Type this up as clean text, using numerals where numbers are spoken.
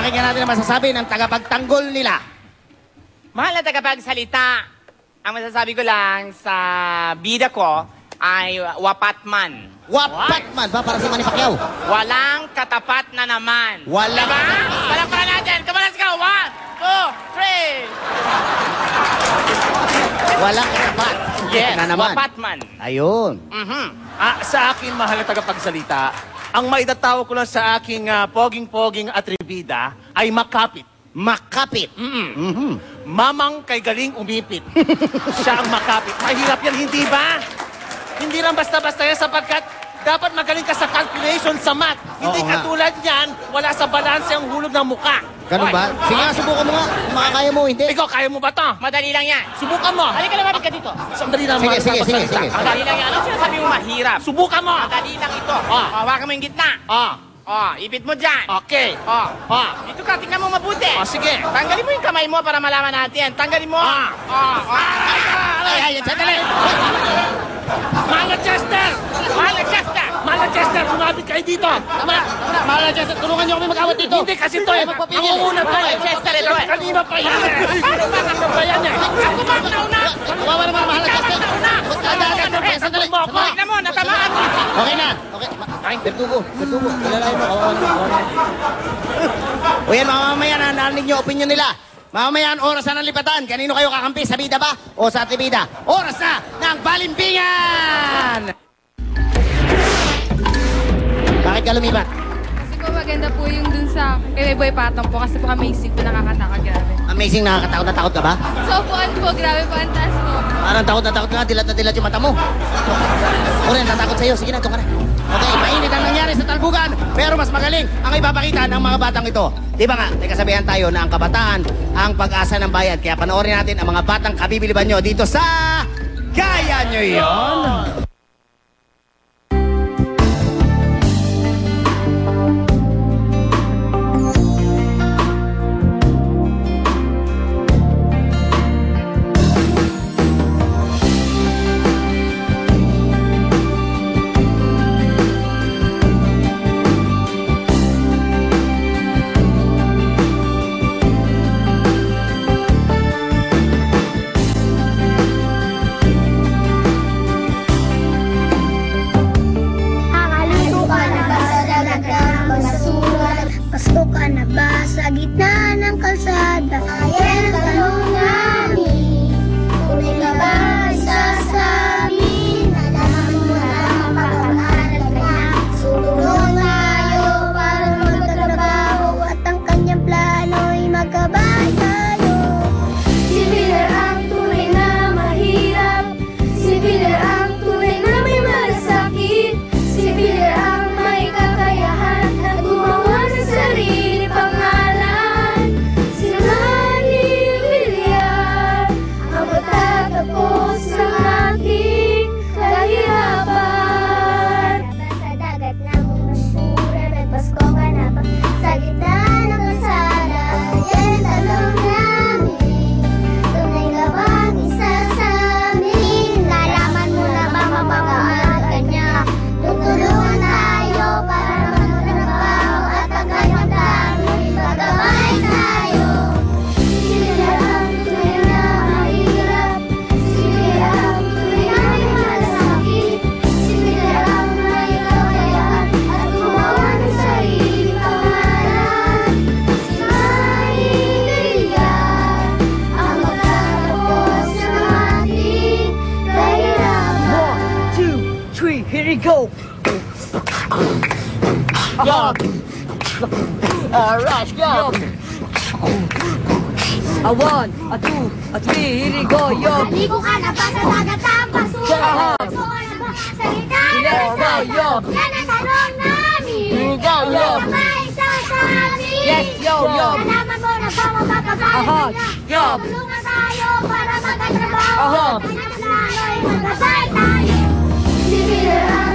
Pakinggan natin ang masasabi ng tagapagtanggol nila. Mahal na tagapagsalita, ang masasabi ko lang sa bida ko ay wapatman. Wapatman ba para si Manny Pacquiao? Walang katapat na naman. Walang diba? katapat. Palakpakan natin. Come on, let's go. 1, 2, 3. Walang katapat. Yes, na naman. wapatman. Ayun. Sa akin, mahal na tagapagsalita, ang maitatawa ko lang sa aking poging-poging atribida ay makapit. Makapit. Mamang kay galing umipit. Siya ang makapit. Mahirap yan, hindi ba? Hindi lang basta-basta yan sapagkat dapat magaling ka sa calculation sa math. Hindi nga. katulad niyan, wala sa balanse ang hulog ng muka. Ganun ba? Sige nga, subukan mo nga. Kung makakaya mo, hindi. Ikaw, kaya mo ba ito? Madali lang yan. Subukan mo. Halika, lumapit ka dito. Sandali lang. Sige, sige, sige, sige. Madali lang yan. Ano sinasabi mo mahirap? Subukan mo. Madali lang ito. Hawakan mo yung gitna. Ipit mo dyan. Okay. Dito ka, tingnan mo mabuti. Sige. Tanggalin mo yung kamay mo para malaman natin. Tanggalin mo. Ay, sandali. Mahal Chester! Mahal Chester, lumapit kayo dito. Tama na. Mahal na, Chester. Tulungan niyo kami mag-awat dito. Hindi kasi ito eh. Nangunguna to eh. Chester, ito eh. Kanina pa yan eh. Kanina pa yan eh. Ako ba nauna? Kawawa naman, mahal na, Chester. Sandali. Tingnan mo, natamaan mo. Okay na. Okay. Bertugo. Alalain mo. Kawawa naman. O yan, mamamayan, narinig niyo opinion nila. Mamamayan, oras na ng lipatan. Kanino kayo kakampi? Sa bida ba? O sa atribida? Oras na ng balimbingan! Bakit ka lumipat? Kasi po maganda po yung dun sa kay Boy Patong po kasi po amazing po, nakakataka, grabe. Amazing, nakakatakot na takot ka ba? So po, grabe po, ang taas po. Parang takot na takot ka, dilat na dilat yung mata mo. O rin, natakot sa'yo. Sige na, ito ka na. Okay, mainit ang nangyari sa talbugan, pero mas magaling ang ipapakita ng mga batang ito. Di ba nga, may kasabihan tayo na ang kabataan ang pag-asa ng bayan. Kaya panoorin natin ang mga batang kabibiliban nyo dito sa Kaya Nyo Yon! Pasko ka na ba sa gitna ng kalsada? Ayan ang tanong namin. Kung ikaw ba ay sasabihin, alam mo na ang pag-aaral ka. Sulungan tayo para magtrabaho at ang kanyang plano'y magkabay tayo. Si Miller ang tunay na mahirap. Si Miller ang tunay na may malasakit. Si Miller ang may kakayahan at gumawa ng sarili pangalan. Si Manny Villar ang matatapos ng ating kahirapan. Sa dagat ng basura, nagpasko ka na ba sa gitna ng kalsada? Yan ang tanong namin. Tunay ka bang isa sa amin? Nalaman mo na ba mapapaan ka niya? Tutulungan tayo para magtrabaho at ang kanyang plano'y magkabay tayo. Si Miller ang tunay na mahirap. Si Miller ang tunay na may malasakit. Si Miller ang may kakayahan at gumawa ng sarili pangalan. Si Manny Villar ang magtatapos ng ating kahirapan. 1, 2, 3, here we go! Rush, go! A 1, a 2, a 3, here we go, yo! Naligo ka na ba sa dagat ang basura? Pasko ka na ba sa gitna ng Let's go, yo! Yan ang tanong namin. Here we go, yo! Ikaw ba ay sasabihin? Yes, yo, yo! Nalaman mo na ba mapapagalan Aha, ka niya? yo! Tulungan tayo para magkatrabaho. Aha. Kanyang plano'y magkasay tayo. Si Miller ang